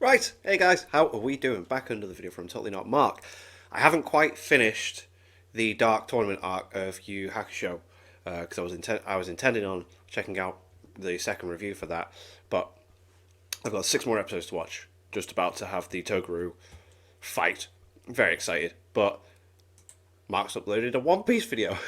Right, hey guys, how are we doing? Back under the video from Totally Not Mark. I haven't quite finished the Dark Tournament arc of Yu Hakusho because I was intending on checking out the second review for that, but I've got 6 more episodes to watch. Just about to have the Toguro fight. I'm very excited, but Mark's uploaded a One Piece video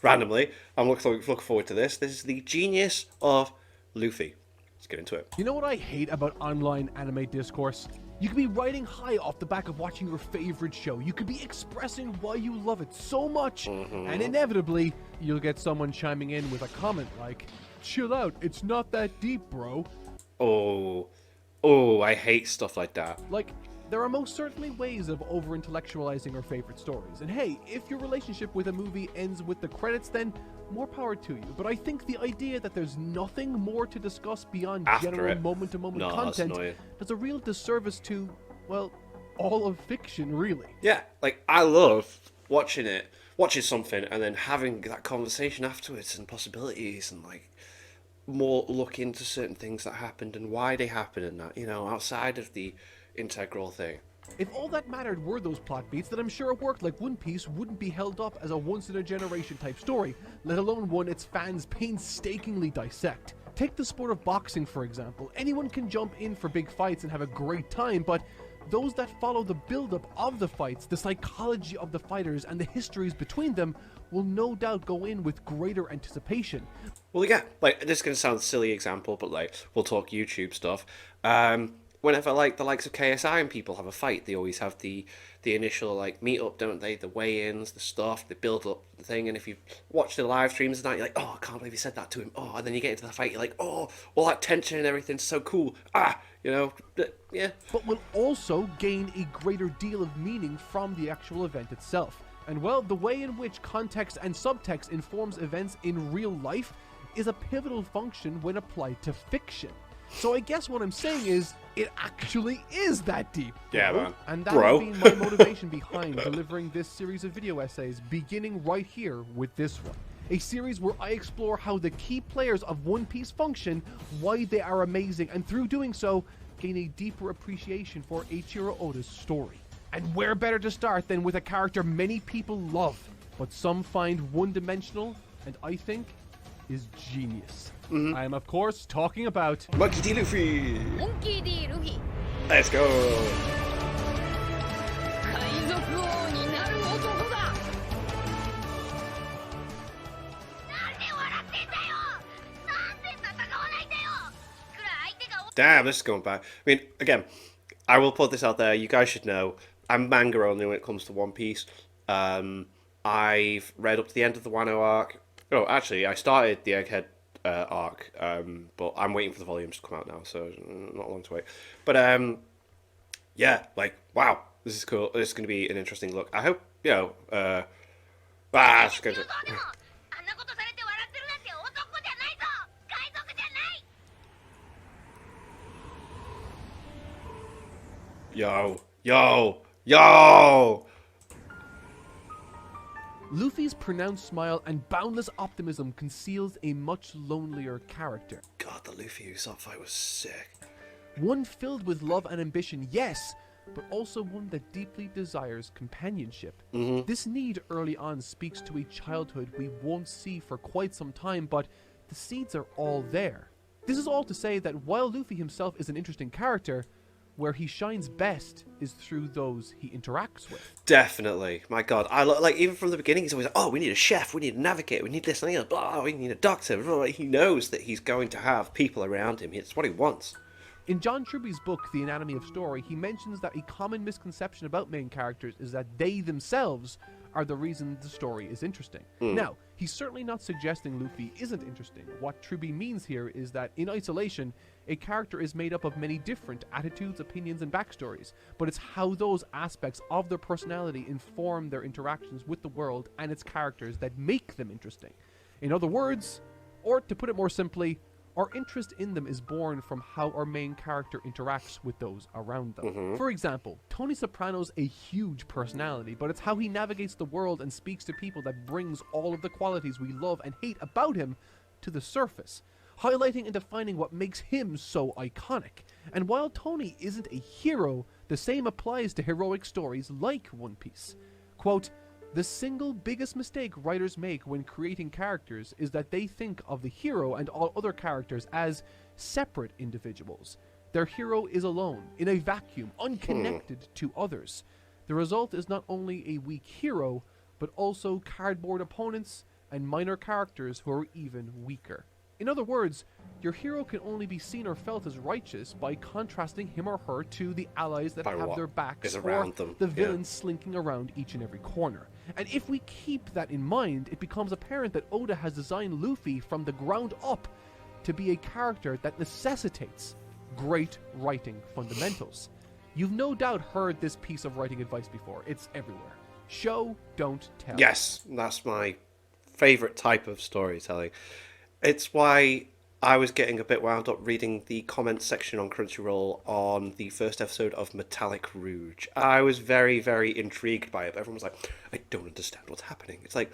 randomly. I'm looking forward to this. This is the genius of Luffy. Let's get into it. You know what I hate about online anime discourse? You could be riding high off the back of watching your favorite show. You could be expressing why you love it so much, and inevitably, you'll get someone chiming in with a comment like, "Chill out, it's not that deep, bro." Oh, I hate stuff like that. Like, there are most certainly ways of over-intellectualizing our favorite stories. And hey, if your relationship with a movie ends with the credits, then more power to you. But I think the idea that there's nothing more to discuss beyond general moment-to-moment content does a real disservice to, well, all of fiction, really. Yeah, like, I love watching something and then having that conversation afterwards and possibilities and, like, more look into certain things that happened and why they happened and that, outside of the integral thing. If all that mattered were those plot beats, then I'm sure a work like One Piece wouldn't be held up as a once-in-a-generation type story, let alone one its fans painstakingly dissect. Take the sport of boxing, for example. Anyone can jump in for big fights and have a great time, but those that follow the build-up of the fights, the psychology of the fighters, and the histories between them will no doubt go in with greater anticipation. Well, yeah, like, this is going to sound a silly example, but, like, we'll talk YouTube stuff. Whenever, like, the likes of KSI and people have a fight, they always have the initial, like, meet-up, don't they? The weigh-ins, the stuff, the build-up, the thing, and if you watch the live streams and that, you're like, oh, I can't believe he said that to him. Oh, and then you get into the fight, you're like, oh, all that tension and everything's so cool. Yeah. But will also gain a greater deal of meaning from the actual event itself. And, well, the way in which context and subtext informs events in real life is a pivotal function when applied to fiction. So I guess what I'm saying is, it actually is that deep. Yeah, man. And that has been my motivation behind delivering this series of video essays, beginning right here with this one. A series where I explore how the key players of One Piece function, why they are amazing, and through doing so, gain a deeper appreciation for Eiichiro Oda's story. And where better to start than with a character many people love, but some find one-dimensional, and I think is genius. I am, of course, talking about Monkey D. Luffy! Monkey D. Luffy! Let's go! Damn, this is going back. I mean, again, I will put this out there. You guys should know, I'm manga only when it comes to One Piece. I've read up to the end of the Wano arc. Oh, actually, I started the Egghead arc, but I'm waiting for the volumes to come out now, so not long to wait. But yeah, like, wow, this is cool. This is going to be an interesting look. I hope, it's going to... Yo! Luffy's pronounced smile and boundless optimism conceals a much lonelier character. God, the Luffy who saw that fight was sick. One filled with love and ambition, yes, but also one that deeply desires companionship. This need early on speaks to a childhood we won't see for quite some time, but the seeds are all there. This is all to say that while Luffy himself is an interesting character, where he shines best is through those he interacts with. Definitely. My God. Like, even from the beginning, he's always like, oh, we need a chef, we need a navigator, we need this and that, blah, we need a doctor. He knows that he's going to have people around him. It's what he wants. In John Truby's book, The Anatomy of Story, he mentions that a common misconception about main characters is that they themselves are the reason the story is interesting. Now, he's certainly not suggesting Luffy isn't interesting. What Truby means here is that, in isolation, a character is made up of many different attitudes, opinions, and backstories, but it's how those aspects of their personality inform their interactions with the world and its characters that make them interesting. In other words, or to put it more simply, our interest in them is born from how our main character interacts with those around them. For example, Tony Soprano's a huge personality, but it's how he navigates the world and speaks to people that brings all of the qualities we love and hate about him to the surface. highlighting and defining what makes him so iconic. And while Tony isn't a hero, the same applies to heroic stories like One Piece. Quote, "The single biggest mistake writers make when creating characters is that they think of the hero and all other characters as separate individuals. Their hero is alone, in a vacuum, unconnected to others. The result is not only a weak hero, but also cardboard opponents and minor characters who are even weaker. In other words, your hero can only be seen or felt as righteous by contrasting him or her to the allies that have their backs or the villains slinking around each and every corner. And if we keep that in mind, it becomes apparent that Oda has designed Luffy from the ground up to be a character that necessitates great writing fundamentals. You've no doubt heard this piece of writing advice before. It's everywhere. Show, don't tell. Yes, that's my favourite type of storytelling. It's why I was getting a bit wound up reading the comments section on Crunchyroll on the first episode of Metallic Rouge. I was very, very intrigued by it. Everyone was like, I don't understand what's happening. It's like,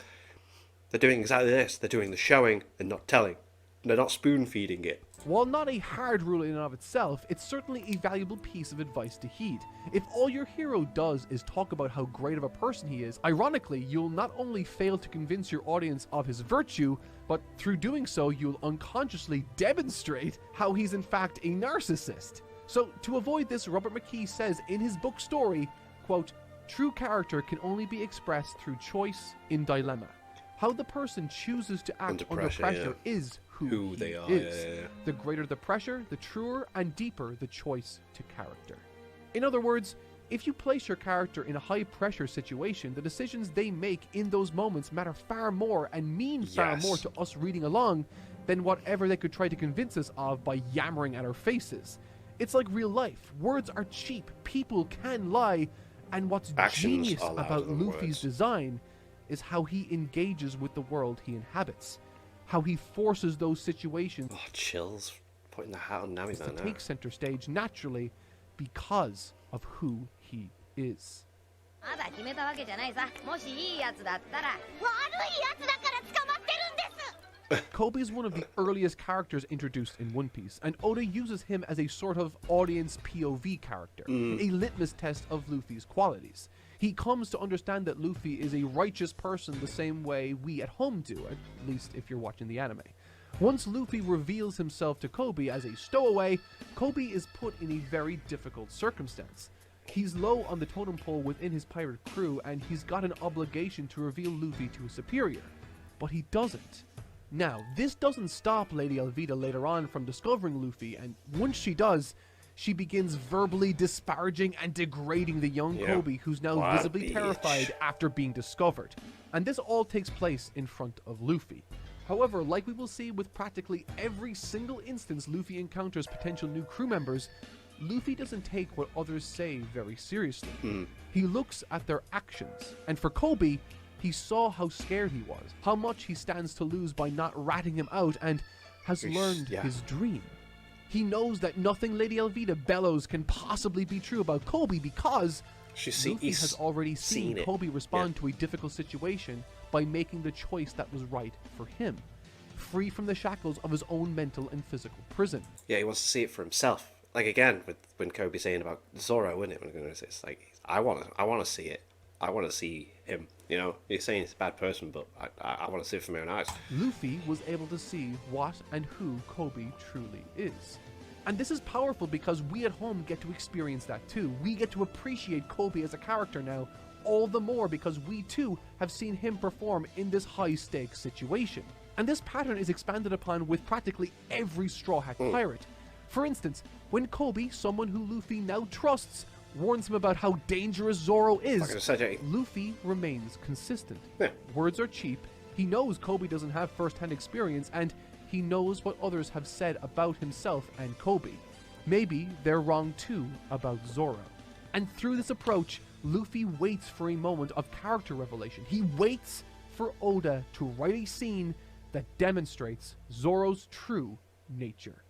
they're doing exactly this. They're doing the showing and not telling. They're not spoon-feeding it. While not a hard rule in and of itself, it's certainly a valuable piece of advice to heed. If all your hero does is talk about how great of a person he is, ironically, you'll not only fail to convince your audience of his virtue, but through doing so, you'll unconsciously demonstrate how he's in fact a narcissist. So, to avoid this, Robert McKee says in his book story, quote, "True character can only be expressed through choice in dilemma. How the person chooses to act under pressure is who they are. The greater the pressure, the truer and deeper the choice to character." In other words, if you place your character in a high-pressure situation, the decisions they make in those moments matter far more and mean far more to us reading along than whatever they could try to convince us of by yammering at our faces. It's like real life. Words are cheap, people can lie, and what's genius about Luffy's design is how he engages with the world he inhabits. How he forces those situations chills putting the hat on Nami to take center stage naturally because of who he is. Kobe is one of the earliest characters introduced in One Piece, and Oda uses him as a sort of audience POV character, a litmus test of Luffy's qualities. He comes to understand that Luffy is a righteous person the same way we at home do, at least if you're watching the anime. Once Luffy reveals himself to Kobe as a stowaway, Kobe is put in a very difficult circumstance. He's low on the totem pole within his pirate crew, and he's got an obligation to reveal Luffy to his superior. But he doesn't. Now, this doesn't stop Lady Alvida later on from discovering Luffy, and once she does, she begins verbally disparaging and degrading the young Kobe, who's now visibly terrified after being discovered. And this all takes place in front of Luffy. However, like we will see with practically every single instance Luffy encounters potential new crew members, Luffy doesn't take what others say very seriously. He looks at their actions, and for Kobe, he saw how scared he was, how much he stands to lose by not ratting him out, and has learned his dream. He knows that nothing Lady Alvida bellows can possibly be true about Kobe because Luffy has already seen Kobe respond to a difficult situation by making the choice that was right for him, free from the shackles of his own mental and physical prison. Yeah, he wants to see it for himself. Like again, with when Kobe saying about Zoro, isn't it? It's like I want to see it. I want to see him. You know, he's saying he's a bad person, but I want to see it from my own eyes. Luffy was able to see what and who Kobe truly is. And this is powerful because we at home get to experience that too. We get to appreciate Kobe as a character now, all the more because we too have seen him perform in this high-stakes situation. And this pattern is expanded upon with practically every Straw Hat pirate. For instance, when Kobe, someone who Luffy now trusts, warns him about how dangerous Zoro is, Luffy remains consistent. Words are cheap, he knows Kobe doesn't have first-hand experience, and he knows what others have said about himself and Kobe. Maybe they're wrong too about Zoro. And through this approach, Luffy waits for a moment of character revelation. He waits for Oda to write a scene that demonstrates Zoro's true nature.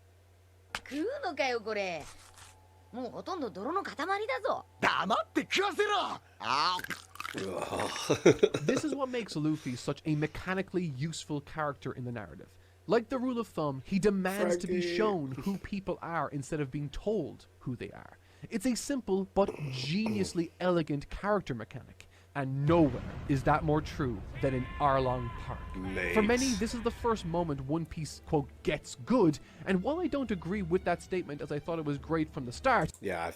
This is what makes Luffy such a mechanically useful character in the narrative. Like the rule of thumb, he demands to be Frankie. shown who people are instead of being told who they are. It's a simple but geniusly elegant character mechanic, and nowhere is that more true than in Arlong Park. Mate. For many, this is the first moment One Piece, quote, gets good, and while I don't agree with that statement as I thought it was great from the start, Yeah,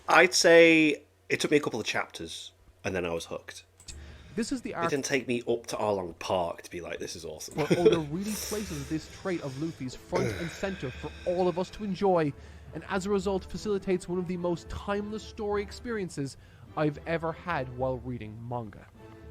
I'd say it took me a couple of chapters, and then I was hooked. this is the It arc didn't take me up to Arlong Park to be like, this is awesome. where Oda really places this trait of Luffy's front and center for all of us to enjoy, and as a result facilitates one of the most timeless story experiences I've ever had while reading manga.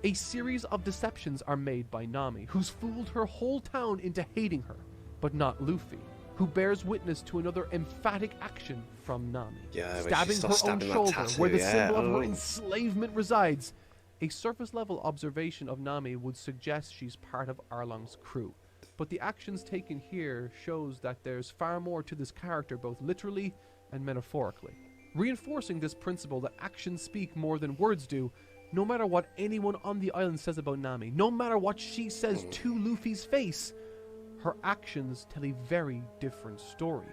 A series of deceptions are made by Nami, who's fooled her whole town into hating her, but not Luffy, who bears witness to another emphatic action from Nami, Yeah, when she stabbing her starts own stabbing that shoulder tattoo, where the yeah, symbol of her oh. enslavement resides. A surface-level observation of Nami would suggest she's part of Arlong's crew, but the actions taken here shows that there's far more to this character both literally and metaphorically. Reinforcing this principle that actions speak more than words do, no matter what anyone on the island says about Nami, no matter what she says to Luffy's face, her actions tell a very different story.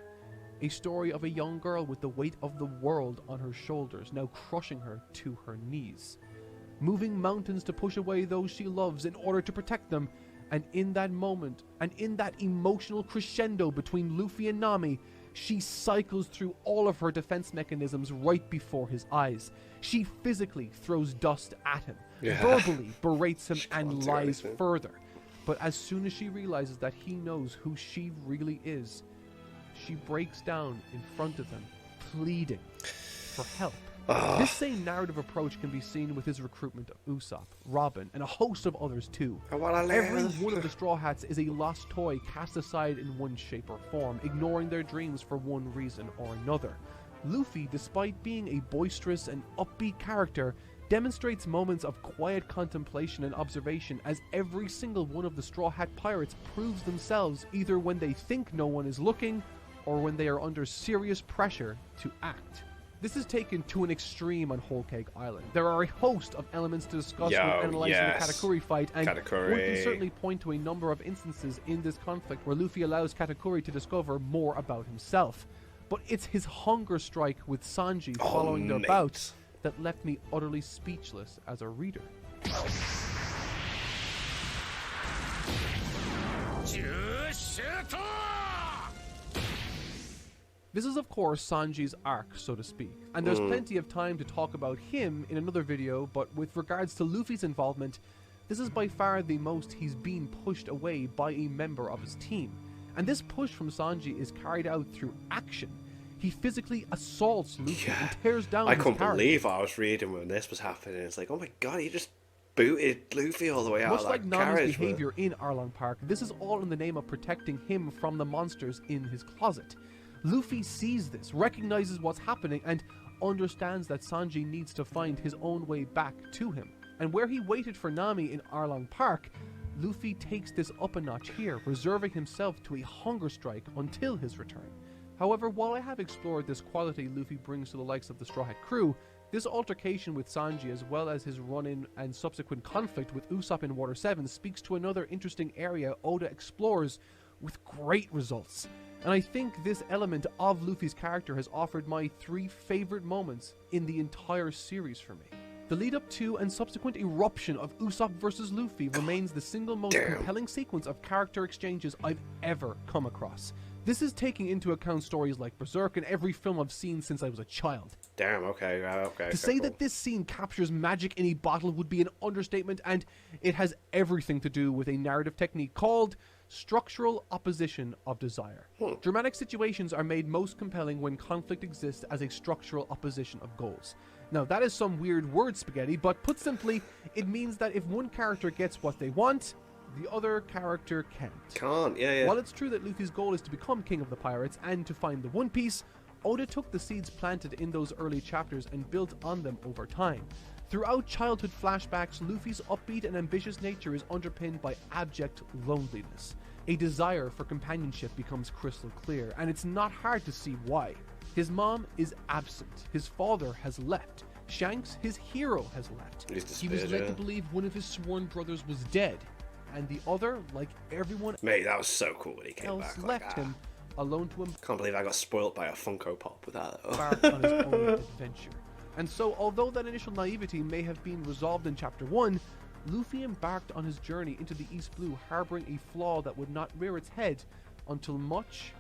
A story of a young girl with the weight of the world on her shoulders, now crushing her to her knees. Moving mountains to push away those she loves in order to protect them, and in that moment, and in that emotional crescendo between Luffy and Nami, she cycles through all of her defense mechanisms right before his eyes. She physically throws dust at him, Yeah. verbally berates him, She can't and do lies anything. further. But as soon as she realizes that he knows who she really is, she breaks down in front of him, pleading for help. This same narrative approach can be seen with his recruitment of Usopp, Robin, and a host of others too. I wanna Every live. one of the Straw Hats is a lost toy cast aside in one shape or form, ignoring their dreams for one reason or another. Luffy, despite being a boisterous and upbeat character, demonstrates moments of quiet contemplation and observation as every single one of the Straw Hat Pirates proves themselves either when they think no one is looking or when they are under serious pressure to act. This is taken to an extreme on Whole Cake Island. There are a host of elements to discuss when analyzing yes. the Katakuri fight, and Katakuri. one can certainly point to a number of instances in this conflict where Luffy allows Katakuri to discover more about himself. But it's his hunger strike with Sanji following their mate. bout that left me utterly speechless as a reader. This is of course Sanji's arc, so to speak, and there's plenty of time to talk about him in another video, but with regards to Luffy's involvement, this is by far the most he's been pushed away by a member of his team. And this push from Sanji is carried out through action. He physically assaults Luffy and tears down I his couldn't character. believe what I was reading when this was happening. It's like, oh my god, he just booted Luffy all the way out Much of like that Nami's carriage. behavior in Arlong Park, this is all in the name of protecting him from the monsters in his closet. Luffy sees this, recognizes what's happening, and understands that Sanji needs to find his own way back to him. And where he waited for Nami in Arlong Park, Luffy takes this up a notch here, reserving himself to a hunger strike until his return. However, while I have explored this quality Luffy brings to the likes of the Straw Hat crew, this altercation with Sanji, as well as his run-in and subsequent conflict with Usopp in Water 7, speaks to another interesting area Oda explores with great results. And I think this element of Luffy's character has offered my 3 favorite moments in the entire series for me. The lead up to and subsequent eruption of Usopp versus Luffy remains the single most compelling sequence of character exchanges I've ever come across. This is taking into account stories like Berserk and every film I've seen since I was a child. Damn, okay, okay. To say that this scene captures magic in a bottle would be an understatement, and it has everything to do with a narrative technique called structural opposition of desire. Dramatic situations are made most compelling when conflict exists as a structural opposition of goals. Now, that is some weird word spaghetti, but put simply, it means that if one character gets what they want, the other character can't. Yeah. While it's true that Luffy's goal is to become king of the pirates and to find the One Piece, Oda took the seeds planted in those early chapters and built on them over time. Throughout childhood flashbacks, Luffy's upbeat and ambitious nature is underpinned by abject loneliness. A desire for companionship becomes crystal clear, and it's not hard to see why. His mom is absent, his father has left, Shanks, his hero, has left. He's He was led to disappeared, believe one of his sworn brothers was dead. and the other, like everyone Mate, that was so cool when he came else, back. left him alone to Can't believe I got spoilt by a Funko Pop with that. embark on his own adventure. And so, although that initial naivety may have been resolved in Chapter 1, Luffy embarked on his journey into the East Blue harboring a flaw that would not rear its head until much,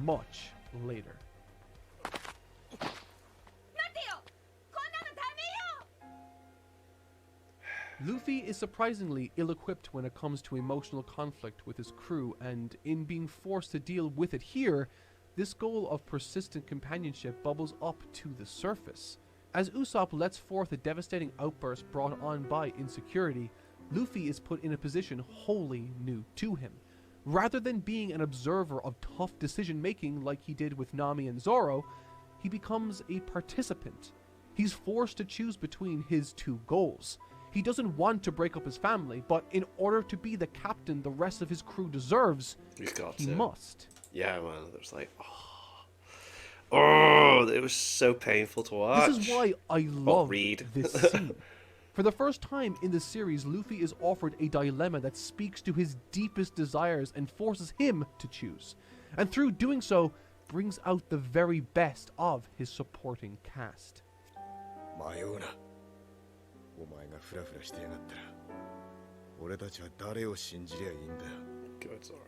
much later. Luffy is surprisingly ill-equipped when it comes to emotional conflict with his crew, and in being forced to deal with it here, this goal of persistent companionship bubbles up to the surface. As Usopp lets forth a devastating outburst brought on by insecurity, Luffy is put in a position wholly new to him. Rather than being an observer of tough decision-making like he did with Nami and Zoro, he becomes a participant. He's forced to choose between his two goals. He doesn't want to break up his family, but in order to be the captain the rest of his crew deserves, he must. Yeah, man, it was like, oh, it was so painful to watch. This is why I love this scene. For the first time in the series, Luffy is offered a dilemma that speaks to his deepest desires and forces him to choose. And through doing so, brings out the very best of his supporting cast. Good, Zoro.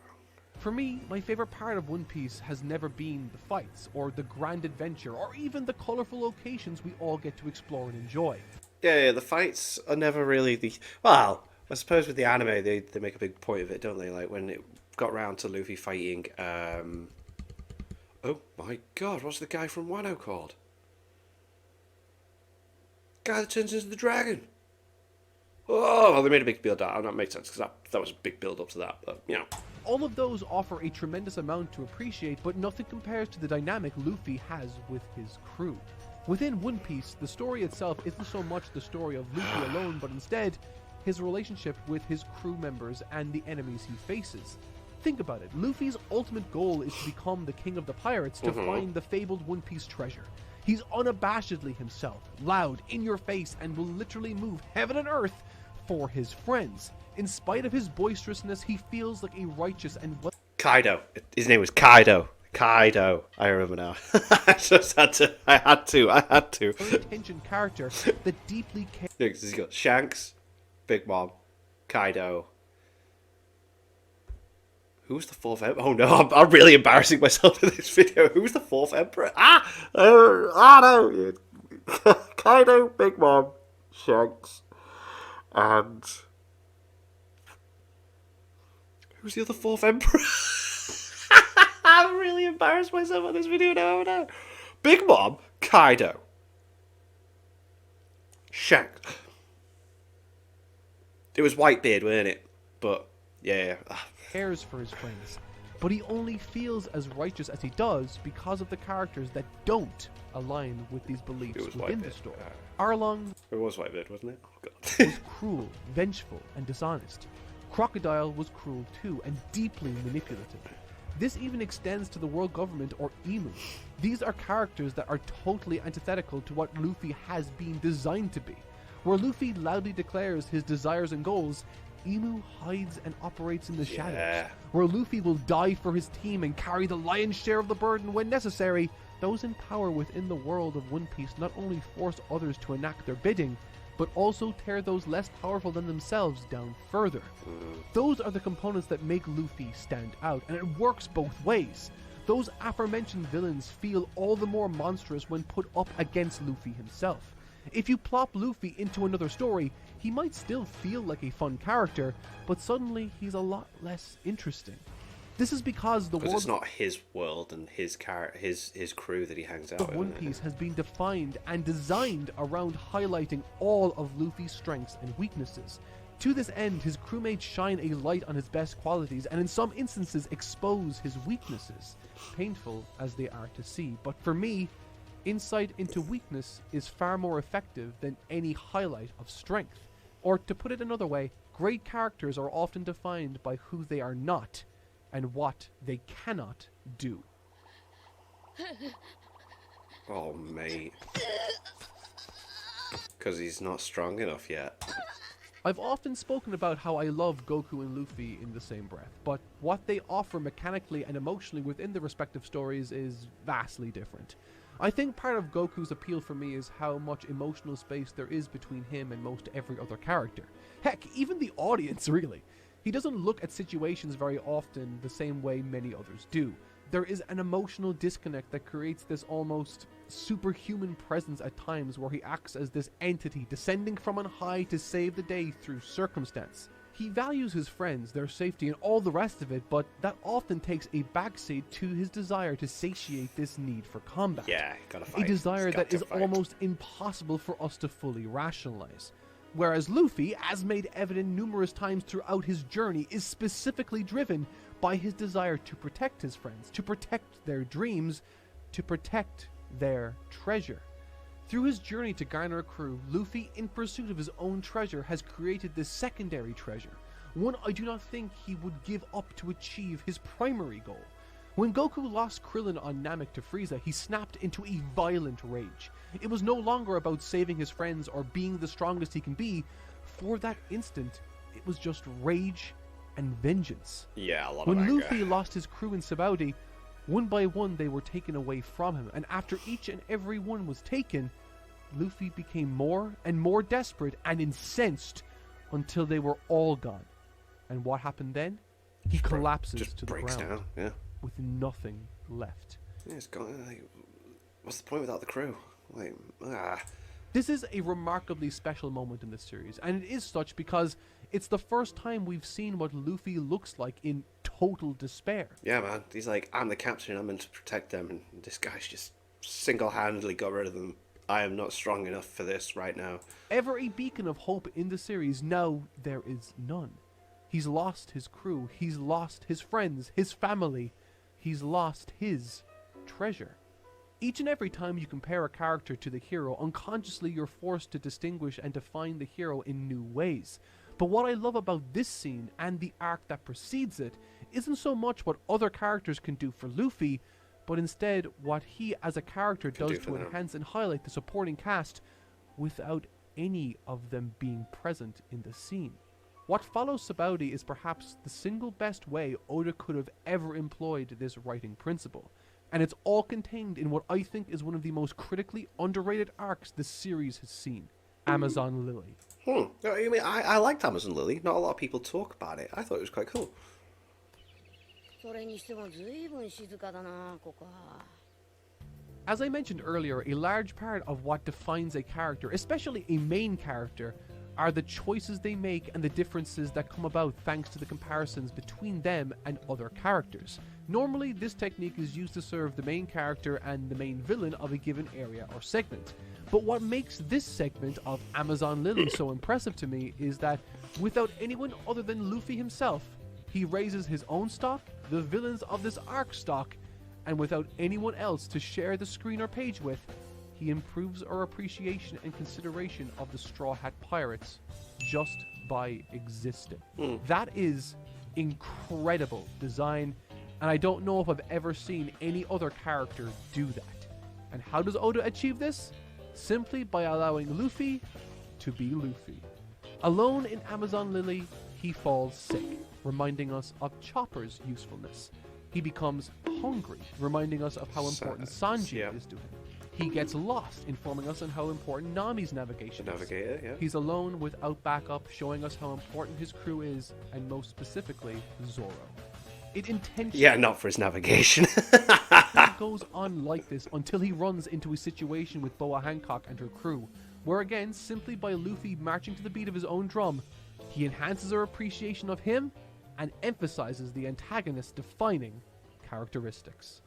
For me, my favorite part of One Piece has never been the fights, or the grand adventure, or even the colorful locations we all get to explore and enjoy. Yeah, the fights are never really the... Well, I suppose with the anime, they make a big point of it, don't they? Like, when it got round to Luffy fighting... Oh my god, what's the guy from Wano called? Guy that turns into the dragon. Oh, well, they made a big build up. And that makes sense, because that was a big build up to that, but, you know. All of those offer a tremendous amount to appreciate, but nothing compares to the dynamic Luffy has with his crew. Within One Piece, the story itself isn't so much the story of Luffy alone, but instead, his relationship with his crew members and the enemies he faces. Think about it, Luffy's ultimate goal is to become the king of the pirates to find the fabled One Piece treasure. He's unabashedly himself, loud, in your face, and will literally move heaven and earth for his friends. In spite of his boisterousness, he feels like a righteous and Kaido. His name was Kaido. Kaido. I remember now. I just had to. I had to. well-intentioned character that deeply cares. Yeah, 'cause he's got Shanks, Big Mom, Kaido. Who's the fourth emperor? Oh no, I'm really embarrassing myself in this video. Who's the fourth emperor? No. Kaido, Big Mom, Shanks, and who's the other fourth emperor? I'm really embarrassed myself on this video now. Big Mom, Kaido, Shanks. It was Whitebeard, weren't it? But yeah. Cares for his friends, but he only feels as righteous as he does because of the characters that don't align with these beliefs within the story. Arlong It was Whitebeard, wasn't it? Oh god. was cruel, vengeful, and dishonest. Crocodile was cruel too, and deeply manipulative. This even extends to the world government, or Emu. These are characters that are totally antithetical to what Luffy has been designed to be. Where Luffy loudly declares his desires and goals, Emu hides and operates in the shadows. Where Luffy will die for his team and carry the lion's share of the burden when necessary, those in power within the world of One Piece not only force others to enact their bidding, but also tear those less powerful than themselves down further. Those are the components that make Luffy stand out, and it works both ways. Those aforementioned villains feel all the more monstrous when put up against Luffy himself. If you plop Luffy into another story, he might still feel like a fun character, but suddenly he's a lot less interesting. This is because the world... it's not his world and his crew that he hangs out with. One Piece has been defined and designed around highlighting all of Luffy's strengths and weaknesses. To this end, his crewmates shine a light on his best qualities and in some instances expose his weaknesses, painful as they are to see. But for me, insight into weakness is far more effective than any highlight of strength. Or to put it another way, great characters are often defined by who they are not and what they cannot do. Oh, mate. Because he's not strong enough yet. I've often spoken about how I love Goku and Luffy in the same breath, but what they offer mechanically and emotionally within the respective stories is vastly different. I think part of Goku's appeal for me is how much emotional space there is between him and most every other character. Heck, even the audience, really. He doesn't look at situations very often the same way many others do. There is an emotional disconnect that creates this almost superhuman presence at times where he acts as this entity descending from on high to save the day through circumstance. He values his friends, their safety and all the rest of it, but that often takes a backseat to his desire to satiate this need for combat. Yeah, gotta fight. A desire that is fight. almost impossible for us to fully rationalize. Whereas Luffy, as made evident numerous times throughout his journey, is specifically driven by his desire to protect his friends, to protect their dreams, to protect their treasure. Through his journey to garner a crew, Luffy, in pursuit of his own treasure, has created this secondary treasure, one I do not think he would give up to achieve his primary goal. When Goku lost Krillin on Namek to Frieza, he snapped into a violent rage. It was no longer about saving his friends or being the strongest he can be. For that instant, it was just rage and vengeance. Yeah, a lot when of anger. Luffy lost his crew in Sabaody, one by one they were taken away from him, and after each and every one was taken, Luffy became more and more desperate and incensed until they were all gone. And what happened then? He collapses just to the breaks ground down. Yeah. with nothing left. Yeah, it's gone. Like, what's the point without the crew? Like, This is a remarkably special moment in this series, and it is such because it's the first time we've seen what Luffy looks like in total despair. Yeah, man. He's like, I'm the captain. I'm meant to protect them, and this guy's just single-handedly got rid of them. I am not strong enough for this right now. Ever a beacon of hope in the series, now there is none. He's lost his crew, he's lost his friends, his family, he's lost his treasure. Each and every time you compare a character to the hero, unconsciously you're forced to distinguish and define the hero in new ways. But what I love about this scene and the arc that precedes it isn't so much what other characters can do for Luffy, but instead what he as a character does to enhance and highlight the supporting cast without any of them being present in the scene. What follows Sabaody is perhaps the single best way Oda could have ever employed this writing principle, and it's all contained in what I think is one of the most critically underrated arcs the series has seen, Amazon Lily. I mean, I liked Amazon Lily. Not a lot of people talk about it. I thought it was quite cool. As I mentioned earlier, a large part of what defines a character, especially a main character, are the choices they make and the differences that come about thanks to the comparisons between them and other characters. Normally, this technique is used to serve the main character and the main villain of a given area or segment. But what makes this segment of Amazon Lily so impressive to me is that without anyone other than Luffy himself, he raises his own stock, the villains of this arc stock, and without anyone else to share the screen or page with, he improves our appreciation and consideration of the Straw Hat Pirates just by existing. That is incredible design, and I don't know if I've ever seen any other character do that. And how does Oda achieve this? Simply by allowing Luffy to be Luffy. Alone in Amazon Lily, he falls sick, reminding us of Chopper's usefulness. He becomes hungry, reminding us of how important Sanji is to him. He gets lost, informing us on how important Nami's navigation is. He's alone without backup, showing us how important his crew is, and most specifically, Zoro. It intentionally... Yeah, not for his navigation. It goes on like this until he runs into a situation with Boa Hancock and her crew, where again, simply by Luffy marching to the beat of his own drum, he enhances our appreciation of him and emphasizes the antagonist's defining characteristics.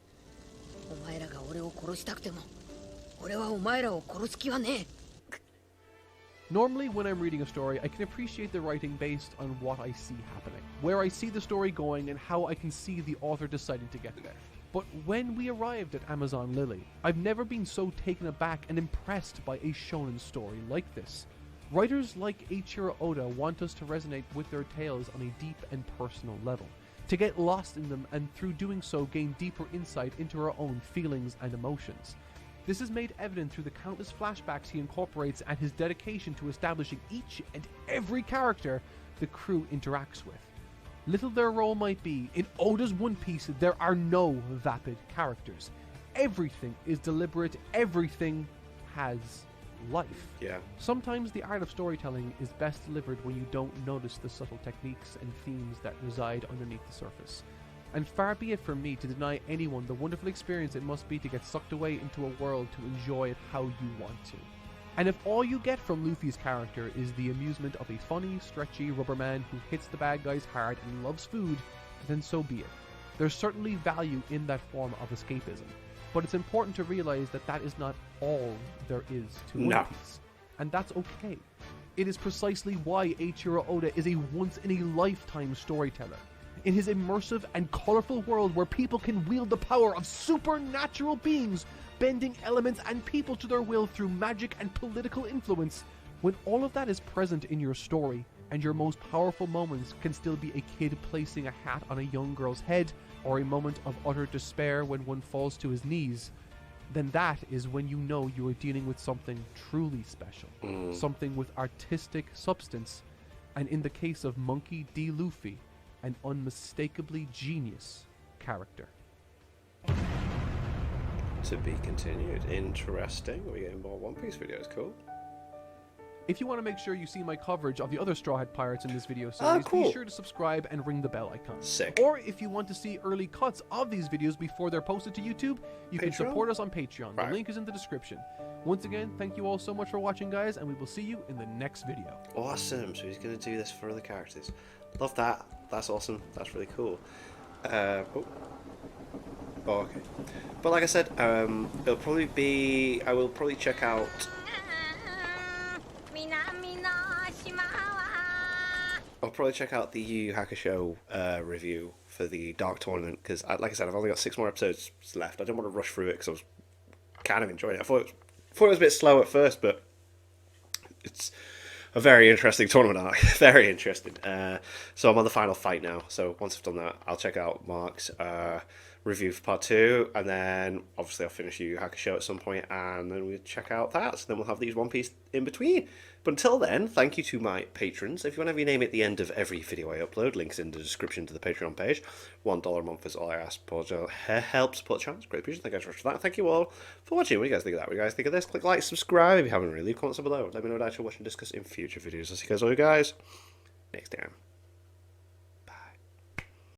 Normally, when I'm reading a story, I can appreciate the writing based on what I see happening, where I see the story going and how I can see the author deciding to get there. But when we arrived at Amazon Lily, I've never been so taken aback and impressed by a shonen story like this. Writers like Eiichiro Oda want us to resonate with their tales on a deep and personal level, to get lost in them and through doing so gain deeper insight into our own feelings and emotions. This is made evident through the countless flashbacks he incorporates and his dedication to establishing each and every character the crew interacts with. Little their role might be, in Oda's One Piece there are no vapid characters. Everything is deliberate, everything has life. Yeah. Sometimes the art of storytelling is best delivered when you don't notice the subtle techniques and themes that reside underneath the surface. And far be it from me to deny anyone the wonderful experience it must be to get sucked away into a world to enjoy it how you want to. And if all you get from Luffy's character is the amusement of a funny, stretchy rubber man who hits the bad guys hard and loves food, then so be it. There's certainly value in that form of escapism, but it's important to realize that that is not all there is to One Piece. And that's okay. It is precisely why Eiichiro Oda is a once-in-a-lifetime storyteller. In his immersive and colorful world where people can wield the power of supernatural beings, bending elements and people to their will through magic and political influence, when all of that is present in your story, and your most powerful moments can still be a kid placing a hat on a young girl's head, or a moment of utter despair when one falls to his knees, then that is when you know you are dealing with something truly special, something with artistic substance, and in the case of Monkey D. Luffy, an unmistakably genius character. To be continued. Interesting. We're getting more One Piece videos. Cool. If you want to make sure you see my coverage of the other Straw Hat Pirates in this video series, be sure to subscribe and ring the bell icon. Sick. Or if you want to see early cuts of these videos before they're posted to YouTube, you can support us on Patreon. The link is in the description. Once again, thank you all so much for watching, guys, and we will see you in the next video. Awesome. So he's going to do this for other characters. Love that. That's awesome. That's really cool. Okay. But like I said, it'll probably be... I will probably check out... I'll probably check out the Yu Yu Hakusho review for the Dark Tournament, because, like I said, I've only got 6 more episodes left. I didn't want to rush through it, because I was kind of enjoying it. I thought it was a bit slow at first, but it's a very interesting tournament arc. Very interesting. So I'm on the final fight now, so once I've done that, I'll check out Mark's review for part 2, and then obviously I'll finish Yu Yu Hakusho at some point, and then we'll check out that, so then we'll have these One Piece in between. But until then, thank you to my patrons. If you want to have your name at the end of every video I upload, links in the description to the Patreon page. $1 a month is all I ask. Help support the channel. It's great appreciation. Thank you guys very much for that. Thank you all for watching. What do you guys think of that? What do you guys think of this? Click like, subscribe if you haven't already. Leave comments below. Let me know what I should watch and discuss in future videos. I'll see you guys all next time.